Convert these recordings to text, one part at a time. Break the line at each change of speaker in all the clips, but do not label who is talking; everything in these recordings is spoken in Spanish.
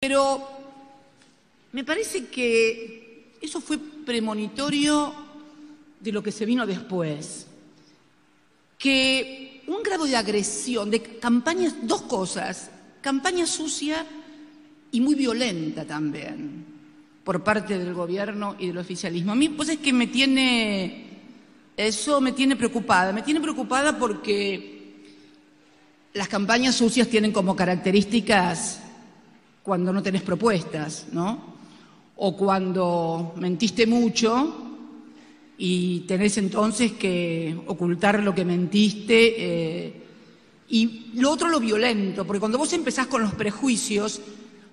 Pero me parece que eso fue premonitorio de lo que se vino después. Que un grado de agresión, de campañas, dos cosas, campaña sucia y muy violenta también, por parte del gobierno y del oficialismo. A mí, pues es que eso me tiene preocupada porque las campañas sucias tienen como características cuando no tenés propuestas, ¿no? O cuando mentiste mucho y tenés entonces que ocultar lo que mentiste. Y lo otro, lo violento, porque cuando vos empezás con los prejuicios,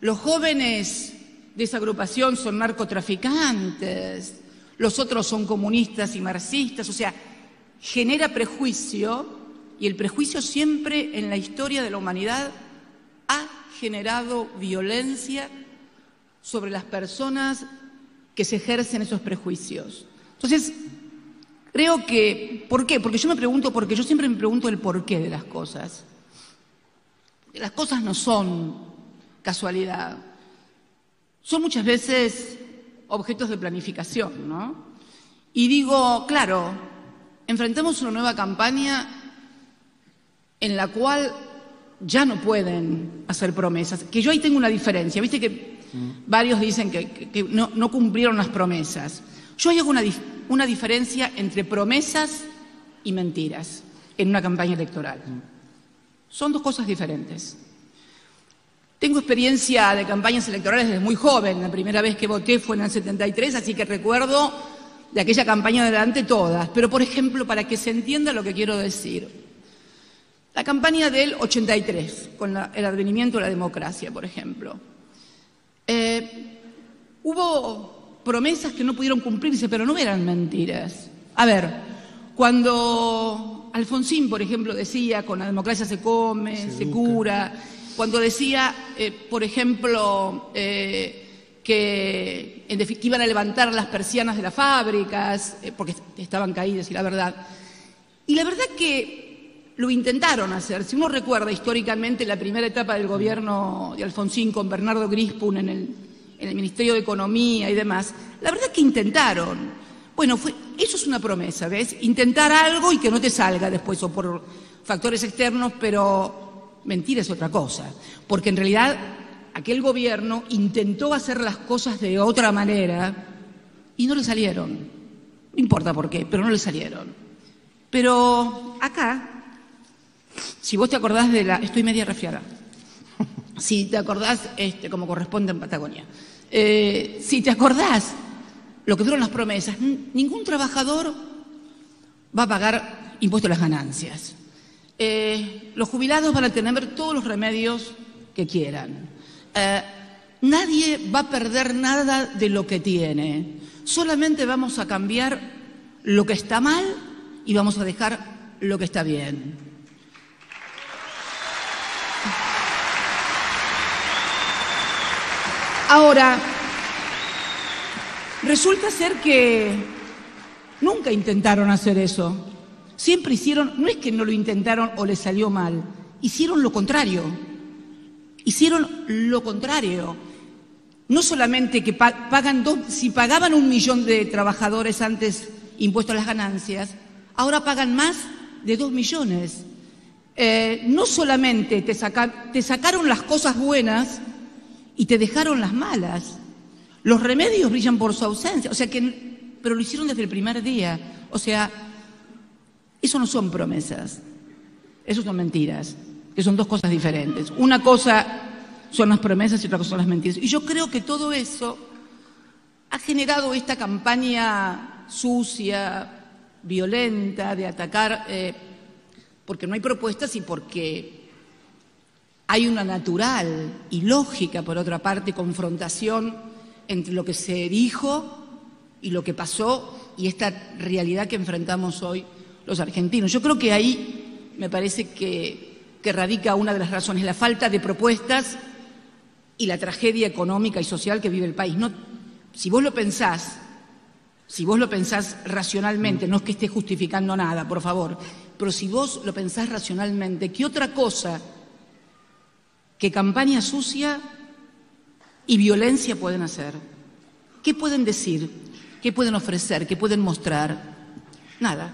los jóvenes de esa agrupación son narcotraficantes, los otros son comunistas y marxistas, o sea, genera prejuicio, y el prejuicio siempre en la historia de la humanidad ha generado violencia sobre las personas que se ejercen esos prejuicios. Entonces, creo que, ¿por qué? Porque yo siempre me pregunto el porqué de las cosas. Las cosas no son casualidad, son muchas veces objetos de planificación, ¿no? Y digo, claro, enfrentamos una nueva campaña en la cual ya no pueden hacer promesas, que yo ahí tengo una diferencia, viste que varios dicen que no cumplieron las promesas. Yo hago una diferencia entre promesas y mentiras en una campaña electoral. Son dos cosas diferentes. Tengo experiencia de campañas electorales desde muy joven. La primera vez que voté fue en el 73, así que recuerdo de aquella campaña adelante todas. Pero, por ejemplo, para que se entienda lo que quiero decir, la campaña del 83, con el advenimiento de la democracia, por ejemplo. Hubo promesas que no pudieron cumplirse, pero no eran mentiras. A ver, cuando Alfonsín, por ejemplo, decía, con la democracia se come, se cura, cuando decía, por ejemplo, que iban a levantar las persianas de las fábricas, porque estaban caídas, y la verdad. Y la verdad que lo intentaron hacer. Si uno recuerda históricamente la primera etapa del gobierno de Alfonsín con Bernardo Grispun en el Ministerio de Economía y demás, la verdad que intentaron. Bueno, eso es una promesa, ¿ves? Intentar algo y que no te salga después, o por factores externos, pero mentira es otra cosa. Porque en realidad aquel gobierno intentó hacer las cosas de otra manera y no le salieron. No importa por qué, pero no le salieron. Pero acá, si vos te acordás estoy media resfriada. Si te acordás, como corresponde en Patagonia. Si te acordás lo que fueron las promesas, ningún trabajador va a pagar impuesto a las ganancias. Los jubilados van a tener todos los remedios que quieran. Nadie va a perder nada de lo que tiene. Solamente vamos a cambiar lo que está mal y vamos a dejar lo que está bien. Ahora, resulta ser que nunca intentaron hacer eso. Siempre hicieron, no es que no lo intentaron o les salió mal, hicieron lo contrario. Hicieron lo contrario. No solamente que si pagaban 1 millón de trabajadores antes impuesto a las ganancias, ahora pagan más de 2 millones. No solamente te sacaron las cosas buenas y te dejaron las malas. Los remedios brillan por su ausencia, pero lo hicieron desde el primer día. O sea, eso no son promesas, eso son mentiras, que son dos cosas diferentes. Una cosa son las promesas y otra cosa son las mentiras. Y yo creo que todo eso ha generado esta campaña sucia, violenta, de atacar, porque no hay propuestas y porque hay una natural y lógica, por otra parte, confrontación entre lo que se dijo y lo que pasó y esta realidad que enfrentamos hoy los argentinos. Yo creo que ahí me parece que radica una de las razones, la falta de propuestas y la tragedia económica y social que vive el país. No, si vos lo pensás racionalmente, no es que esté justificando nada, por favor, pero si vos lo pensás racionalmente, ¿qué otra cosa que campaña sucia y violencia pueden hacer? ¿Qué pueden decir? ¿Qué pueden ofrecer? ¿Qué pueden mostrar? Nada.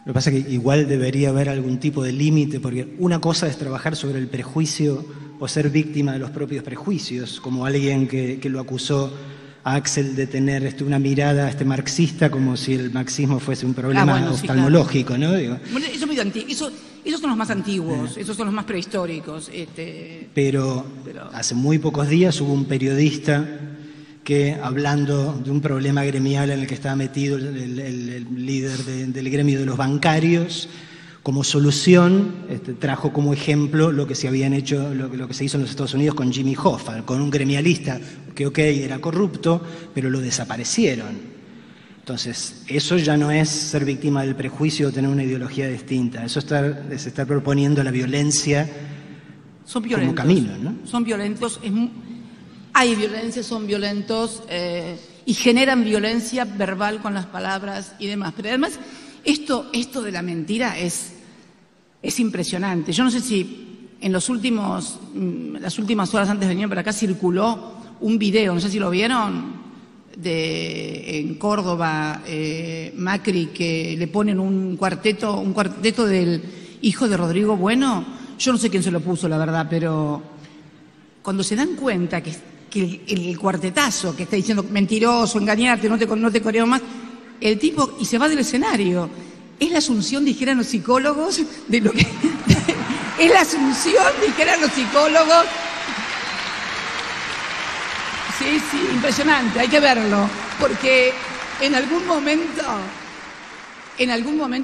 Lo que pasa es que igual debería haber algún tipo de límite, porque una cosa es trabajar sobre el prejuicio o ser víctima de los propios prejuicios, como alguien que lo acusó a Axel de tener una mirada marxista, como si el marxismo fuese un problema oftalmológico, sí, claro, ¿no? Digo.
Bueno, eso es muy antiguo. Esos son los más antiguos, esos son los más prehistóricos.
Pero hace muy pocos días hubo un periodista que, hablando de un problema gremial en el que estaba metido el líder del gremio de los bancarios, como solución trajo como ejemplo lo que se habían hecho, lo que se hizo en los Estados Unidos con Jimmy Hoffa, con un gremialista que era corrupto, pero lo desaparecieron. Entonces, eso ya no es ser víctima del prejuicio o tener una ideología distinta. Eso es estar proponiendo la violencia como camino, ¿no?
Son violentos, hay violencia, son violentos y generan violencia verbal con las palabras y demás. Pero además, esto de la mentira es impresionante. Yo no sé si en las últimas horas antes de venir para acá circuló un video, no sé si lo vieron, en Córdoba, Macri, que le ponen un cuarteto del hijo de Rodrigo Bueno. Yo no sé quién se lo puso, la verdad, pero cuando se dan cuenta que el cuartetazo que está diciendo mentiroso, engañarte, no te correo más, el tipo, y se va del escenario. Es la asunción, dijeran los psicólogos, de lo que... es la asunción, dijeran los psicólogos. Sí, impresionante, hay que verlo, porque en algún momento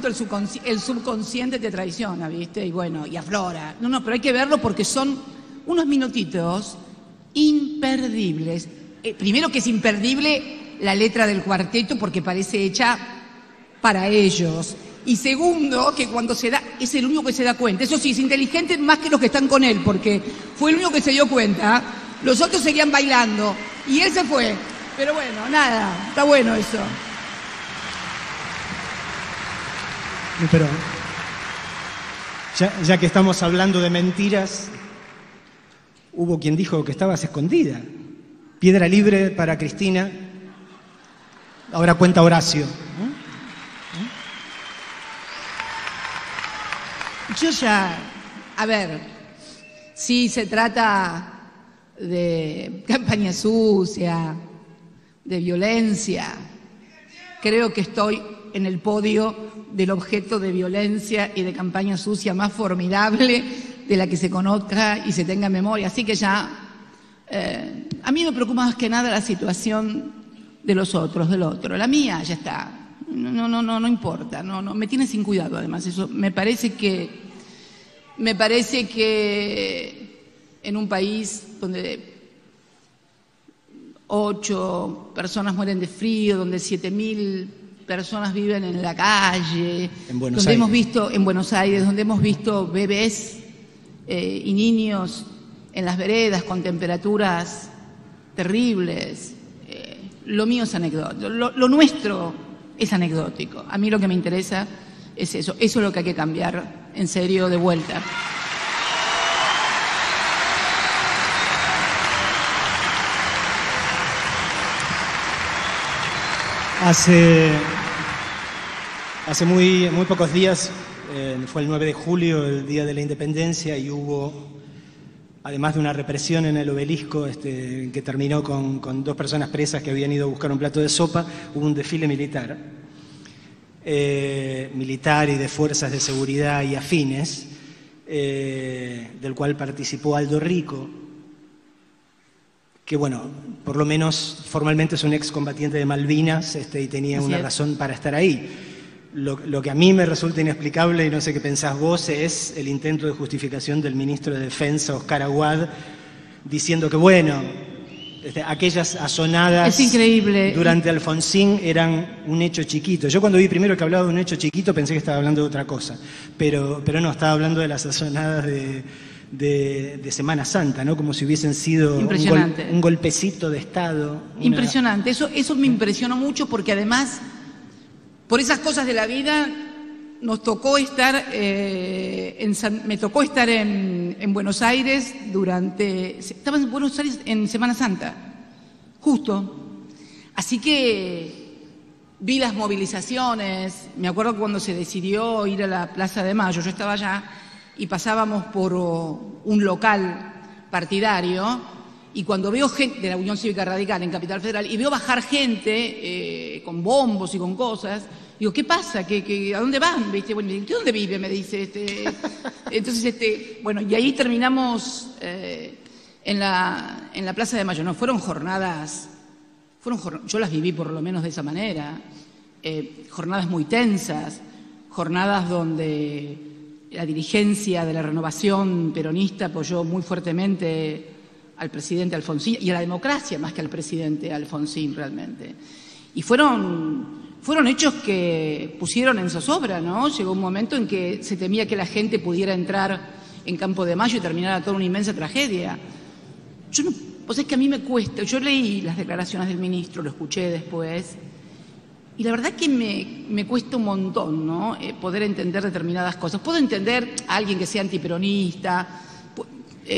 el subconsciente te traiciona, ¿viste? Y bueno, y aflora. No, pero hay que verlo porque son unos minutitos imperdibles. Primero que es imperdible la letra del cuarteto porque parece hecha para ellos. Y segundo, que cuando se da, es el único que se da cuenta. Eso sí, es inteligente más que los que están con él, porque fue el único que se dio cuenta. Los otros seguían bailando y él se fue. Pero bueno, nada, está bueno eso.
Pero ya que estamos hablando de mentiras, hubo quien dijo que estabas escondida. Piedra libre para Cristina. Ahora cuenta Horacio.
Yo a ver, si se trata de campaña sucia, de violencia, creo que estoy en el podio del objeto de violencia y de campaña sucia más formidable de la que se conozca y se tenga en memoria. Así que ya, a mí me preocupa más que nada la situación de los otros, del otro. La mía ya está. No importa, no, me tiene sin cuidado además. Eso me parece que en un país donde 8 personas mueren de frío, donde 7.000 personas viven en la calle, donde hemos visto en Buenos Aires, donde hemos visto bebés y niños en las veredas con temperaturas terribles. Lo mío es anecdótico, lo nuestro es anecdótico. A mí lo que me interesa es eso es lo que hay que cambiar en serio de vuelta.
Hace muy pocos días, fue el 9 de julio, el Día de la Independencia, y hubo, además de una represión en el Obelisco que terminó con 2 personas presas que habían ido a buscar un plato de sopa, hubo un desfile militar y de fuerzas de seguridad y afines, del cual participó Aldo Rico, que bueno, por lo menos formalmente es un excombatiente de Malvinas y tenía una razón para estar ahí. Lo que a mí me resulta inexplicable, y no sé qué pensás vos, es el intento de justificación del ministro de Defensa, Oscar Aguad, diciendo que bueno, aquellas azonadas durante Alfonsín eran un hecho chiquito. Yo cuando vi primero que hablaba de un hecho chiquito pensé que estaba hablando de otra cosa, pero no, estaba hablando de las azonadas de Semana Santa, ¿no? Como si hubiesen sido un golpecito de Estado.
Impresionante, eso me impresionó mucho porque además, por esas cosas de la vida, nos tocó estar, me tocó estar en Buenos Aires estaba en Buenos Aires en Semana Santa, justo. Así que vi las movilizaciones, me acuerdo cuando se decidió ir a la Plaza de Mayo, yo estaba allá y pasábamos por un local partidario y cuando veo gente de la Unión Cívica Radical en Capital Federal y veo bajar gente con bombos y con cosas, digo, ¿qué pasa? ¿A dónde van? ¿Viste? Bueno, ¿de dónde vive? Me dice. Entonces, bueno, y ahí terminamos en la Plaza de Mayo. No, fueron jornadas, yo las viví por lo menos de esa manera, jornadas muy tensas, jornadas donde la dirigencia de la Renovación Peronista apoyó muy fuertemente al presidente Alfonsín y a la democracia más que al presidente Alfonsín realmente. Y fueron hechos que pusieron en zozobra, ¿no? Llegó un momento en que se temía que la gente pudiera entrar en Campo de Mayo y terminara toda una inmensa tragedia. Pues es que a mí me cuesta, yo leí las declaraciones del ministro, lo escuché después, y la verdad que me cuesta un montón, ¿no? Poder entender determinadas cosas. Puedo entender a alguien que sea antiperonista,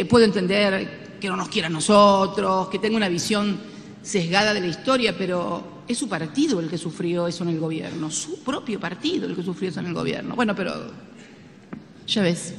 puedo entender que no nos quiera a nosotros, que tenga una visión sesgada de la historia, pero es su partido el que sufrió eso en el gobierno, su propio partido el que sufrió eso en el gobierno. Bueno, pero ya ves.